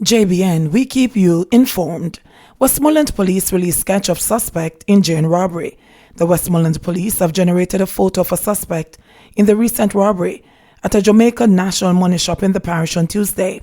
JBN, we keep you informed. Westmoreland police released sketch of suspect in jail robbery. The Westmoreland police have generated a photo of a suspect in the recent robbery at a Jamaica national money shop in the parish on Tuesday.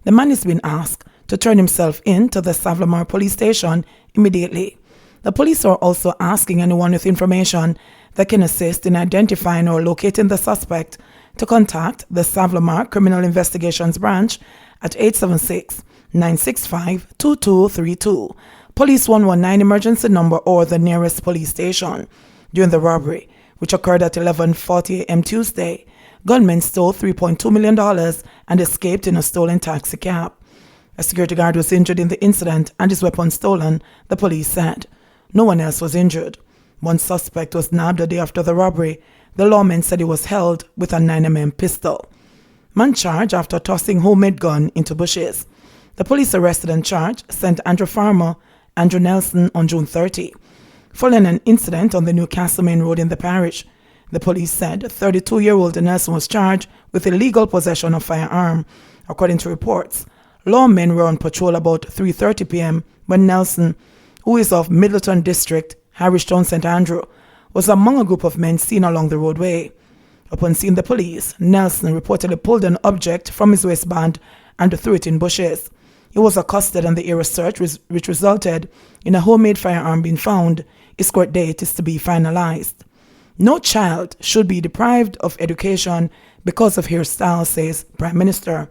The man is being asked to turn himself in to the savanna-la-mar police station immediately. The police are also asking anyone with information that can assist in identifying or locating the suspect to contact the savanna-la-mar Criminal Investigations Branch at 876-965-2232, Police 119 emergency number or the nearest police station. During the robbery, which occurred at 11:40 a.m. Tuesday, gunmen stole $3.2 million and escaped in a stolen taxi cab. A security guard was injured in the incident and his weapon stolen, the police said. No one else was injured. One suspect was nabbed a day after the robbery. The lawman said he was held with a 9mm pistol. Man charged after tossing homemade gun into bushes. The police arrested and charged St. Andrew farmer Andrew Nelson on June 30. Following an incident on the Newcastle Main Road in the parish, the police said 32-year-old Nelson was charged with illegal possession of firearm. According to reports, lawmen were on patrol about 3:30 p.m. when Nelson, who is of Middleton District, Harristown, St. Andrew, was among a group of men seen along the roadway. Upon seeing the police, Nelson reportedly pulled an object from his waistband and threw it in bushes. He was accosted and the area search, which resulted in a homemade firearm being found. His court date is to be finalized. No child should be deprived of education because of hairstyles, says Prime Minister.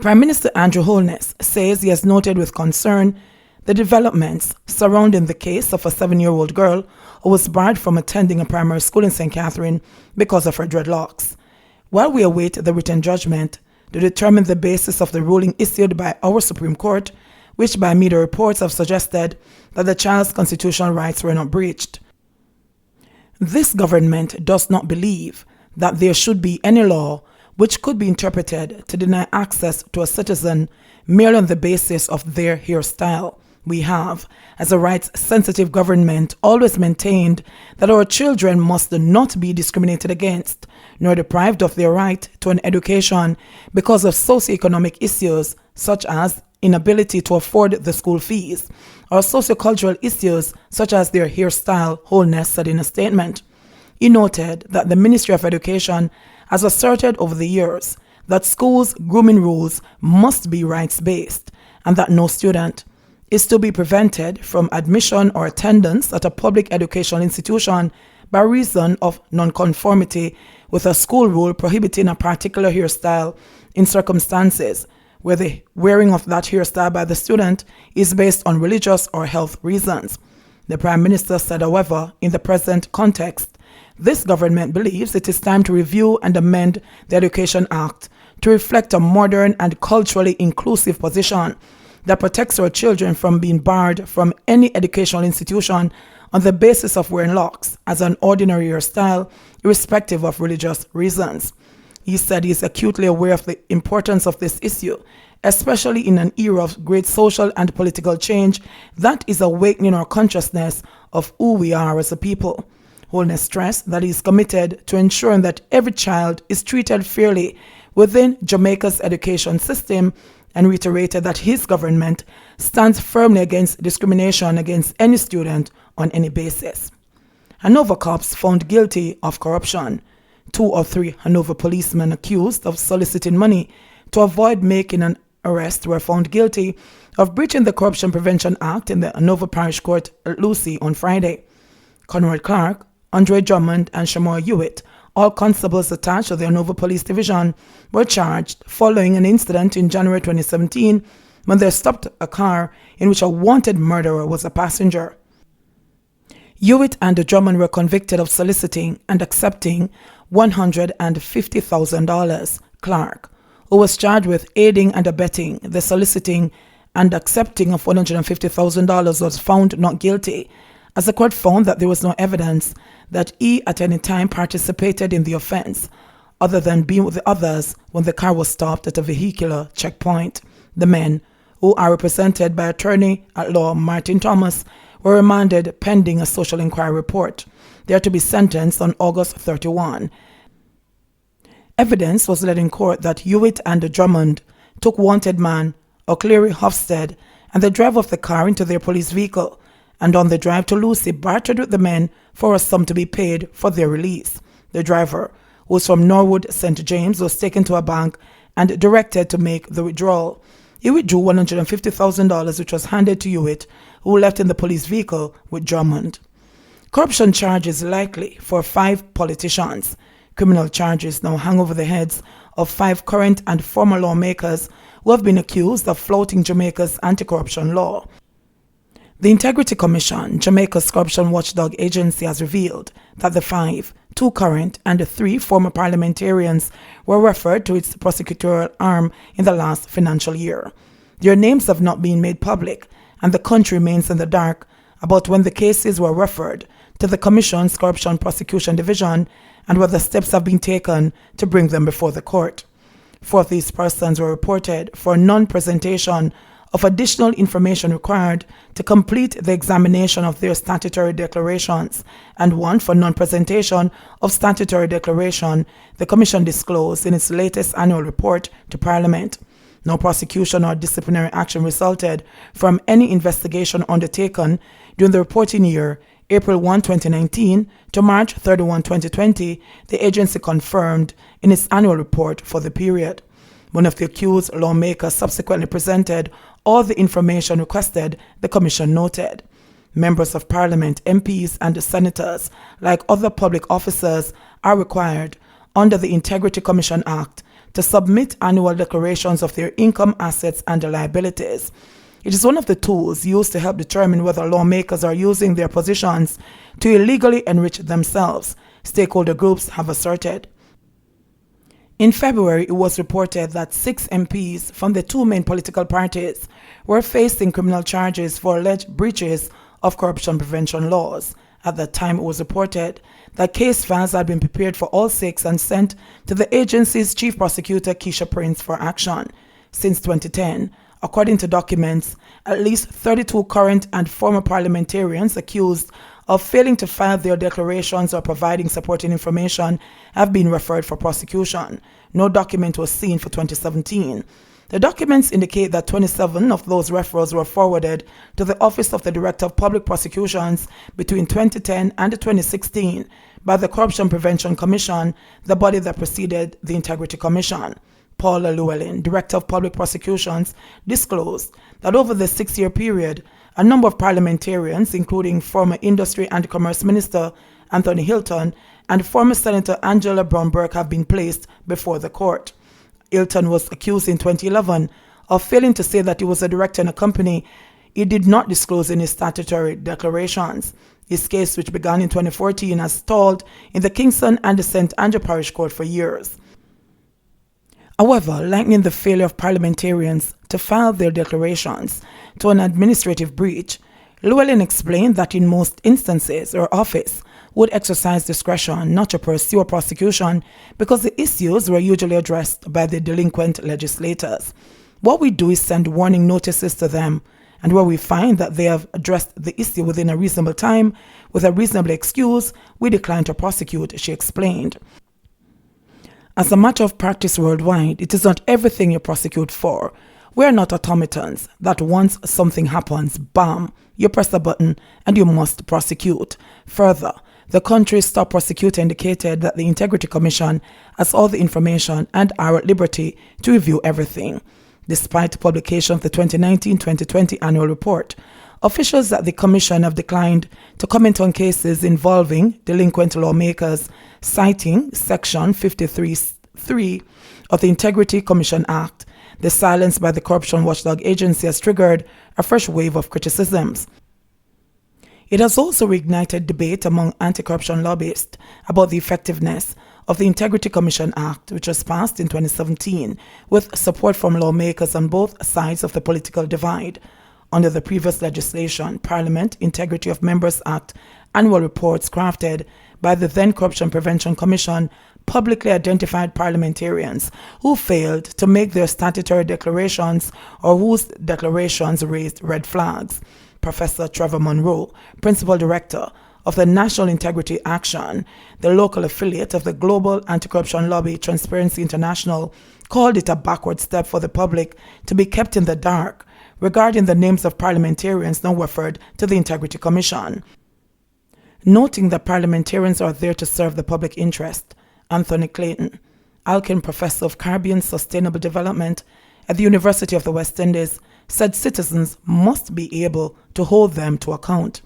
Prime Minister Andrew Holness says he has noted with concern the developments surrounding the case of a 7-year-old girl who was barred from attending a primary school in St. Catherine because of her dreadlocks. While we await the written judgment to determine the basis of the ruling issued by our Supreme Court, which by media reports have suggested that the child's constitutional rights were not breached, this government does not believe that there should be any law which could be interpreted to deny access to a citizen merely on the basis of their hairstyle. We have, as a rights-sensitive government, always maintained that our children must not be discriminated against, nor deprived of their right to an education because of socioeconomic issues such as inability to afford the school fees, or sociocultural issues such as their hairstyle, Holness said in a statement. He noted that the Ministry of Education has asserted over the years that schools' grooming rules must be rights-based and that no student is to be prevented from admission or attendance at a public educational institution by reason of nonconformity with a school rule prohibiting a particular hairstyle in circumstances where the wearing of that hairstyle by the student is based on religious or health reasons. The Prime Minister said, however, in the present context, this government believes it is time to review and amend the Education Act to reflect a modern and culturally inclusive position that protects our children from being barred from any educational institution on the basis of wearing locks as an ordinary hairstyle, irrespective of religious reasons. He said he is acutely aware of the importance of this issue, especially in an era of great social and political change that is awakening our consciousness of who we are as a people. Holness stressed that he is committed to ensuring that every child is treated fairly within Jamaica's education system and reiterated that his government stands firmly against discrimination against any student on any basis. Hanover cops found guilty of corruption. 2 of 3 Hanover policemen accused of soliciting money to avoid making an arrest were found guilty of breaching the Corruption Prevention Act in the Hanover Parish Court at Lucy on Friday. Conrad Clark, Andre Drummond, and Shamar Hewitt, all constables attached to the Hanover Police Division, were charged following an incident in January 2017 when they stopped a car in which a wanted murderer was a passenger. Hewitt and Drummond were convicted of soliciting and accepting $150,000. Clark, who was charged with aiding and abetting the soliciting and accepting of $150,000, was found not guilty, as the court found that there was no evidence that he at any time participated in the offense, other than being with the others when the car was stopped at a vehicular checkpoint. The men, who are represented by attorney at law Martin Thomas, were remanded pending a social inquiry report. They are to be sentenced on August 31. Evidence was led in court that Hewitt and Drummond took wanted man O'Cleary Hofstede and the driver of the car into their police vehicle, and on the drive to Lucy bartered with the men for a sum to be paid for their release. The driver, who was from Norwood, St. James, was taken to a bank and directed to make the withdrawal. He withdrew $150,000, which was handed to Hewitt, who left in the police vehicle with Drummond. Corruption charges likely for 5 politicians. Criminal charges now hang over the heads of 5 current and former lawmakers who have been accused of flouting Jamaica's anti-corruption law. The Integrity Commission, Jamaica's corruption watchdog agency, has revealed that the 5, 2 current and 3 former parliamentarians, were referred to its prosecutorial arm in the last financial year. Their names have not been made public, and the country remains in the dark about when the cases were referred to the Commission's Corruption Prosecution Division and whether steps have been taken to bring them before the court. 4 of these persons were reported for non-presentation of additional information required to complete the examination of their statutory declarations, and 1 for non-presentation of statutory declaration, the Commission disclosed in its latest annual report to Parliament. No prosecution or disciplinary action resulted from any investigation undertaken during the reporting year, April 1, 2019 to March 31, 2020, the agency confirmed in its annual report for the period. One of the accused lawmakers subsequently presented all the information requested, the Commission noted. Members of Parliament, MPs and Senators, like other public officers, are required, under the Integrity Commission Act, to submit annual declarations of their income, assets and liabilities. It is one of the tools used to help determine whether lawmakers are using their positions to illegally enrich themselves, stakeholder groups have asserted. In February, it was reported that 6 MPs from the 2 main political parties were facing criminal charges for alleged breaches of corruption prevention laws. At that time, it was reported that case files had been prepared for all 6 and sent to the agency's chief prosecutor, Keisha Prince, for action. Since 2010, according to documents, at least 32 current and former parliamentarians accused of failing to file their declarations or providing supporting information have been referred for prosecution. No document was seen for 2017. The documents indicate that 27 of those referrals were forwarded to the Office of the Director of Public Prosecutions between 2010 and 2016 by the Corruption Prevention Commission, the body that preceded the Integrity Commission. Paula Llewellyn, Director of Public Prosecutions, disclosed that over the 6-year period, a number of parliamentarians, including former Industry and Commerce Minister Anthony Hilton and former Senator Angela Brown Burke, have been placed before the court. Hilton was accused in 2011 of failing to say that he was a director in a company he did not disclose in his statutory declarations. His case, which began in 2014, has stalled in the Kingston and the St. Andrew Parish Court for years. However, likening the failure of parliamentarians to file their declarations to an administrative breach, Llewellyn explained that in most instances her office would exercise discretion not to pursue a prosecution because the issues were usually addressed by the delinquent legislators. What we do is send warning notices to them, and where we find that they have addressed the issue within a reasonable time with a reasonable excuse, we decline to prosecute, she explained. As a matter of practice worldwide, it is not everything you prosecute for. We are not automatons that once something happens, bam, you press a button and you must prosecute. Further, the country's top prosecutor indicated that the Integrity Commission has all the information and are at liberty to review everything. Despite the publication of the 2019-2020 annual report, officials at the Commission have declined to comment on cases involving delinquent lawmakers, citing Section 53(3) of the Integrity Commission Act. The silence by the Corruption Watchdog Agency has triggered a fresh wave of criticisms. It has also reignited debate among anti-corruption lobbyists about the effectiveness of the Integrity Commission Act, which was passed in 2017 with support from lawmakers on both sides of the political divide. Under the previous legislation, Parliament Integrity of Members Act annual reports crafted by the then Corruption Prevention Commission publicly identified parliamentarians who failed to make their statutory declarations or whose declarations raised red flags. Professor Trevor Monroe, Principal Director of the National Integrity Action, the local affiliate of the global anti-corruption lobby Transparency International, called it a backward step for the public to be kept in the dark regarding the names of parliamentarians now referred to the Integrity Commission. Noting that parliamentarians are there to serve the public interest, Anthony Clayton, Alkin Professor of Caribbean Sustainable Development at the University of the West Indies, said citizens must be able to hold them to account.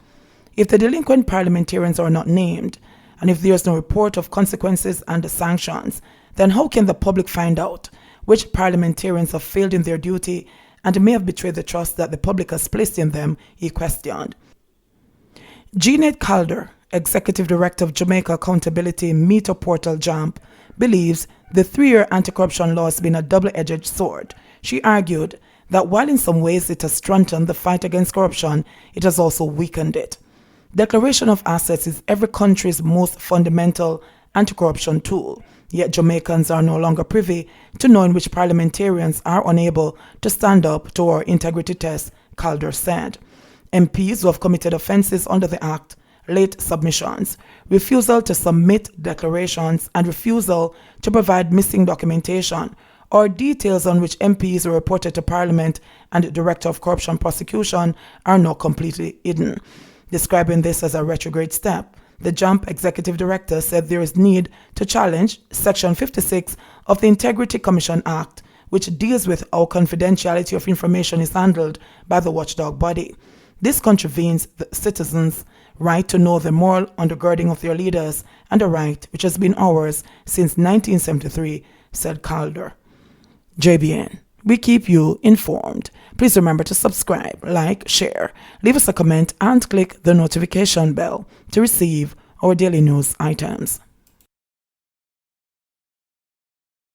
If the delinquent parliamentarians are not named, and if there is no report of consequences and sanctions, then how can the public find out which parliamentarians have failed in their duty and may have betrayed the trust that the public has placed in them, he questioned. Jeanette Calder, Executive Director of Jamaica Accountability Meter Portal JAMP, believes the 3-year anti-corruption law has been a double-edged sword. She argued that while in some ways it has strengthened the fight against corruption, it has also weakened it. Declaration of assets is every country's most fundamental anti-corruption tool, yet Jamaicans are no longer privy to knowing which parliamentarians are unable to stand up to our integrity test, Calder said. MPs who have committed offences under the Act, late submissions, refusal to submit declarations, and refusal to provide missing documentation or details on which MPs are reported to Parliament and the Director of Corruption Prosecution are now completely hidden. Describing this as a retrograde step, the JAMP Executive Director said there is need to challenge Section 56 of the Integrity Commission Act, which deals with how confidentiality of information is handled by the watchdog body. This contravenes the citizens' right to know the moral undergirding of their leaders and a right which has been ours since 1973, said Calder. JBN, we keep you informed. Please remember to subscribe, like, share, leave us a comment, and click the notification bell to receive our daily news items.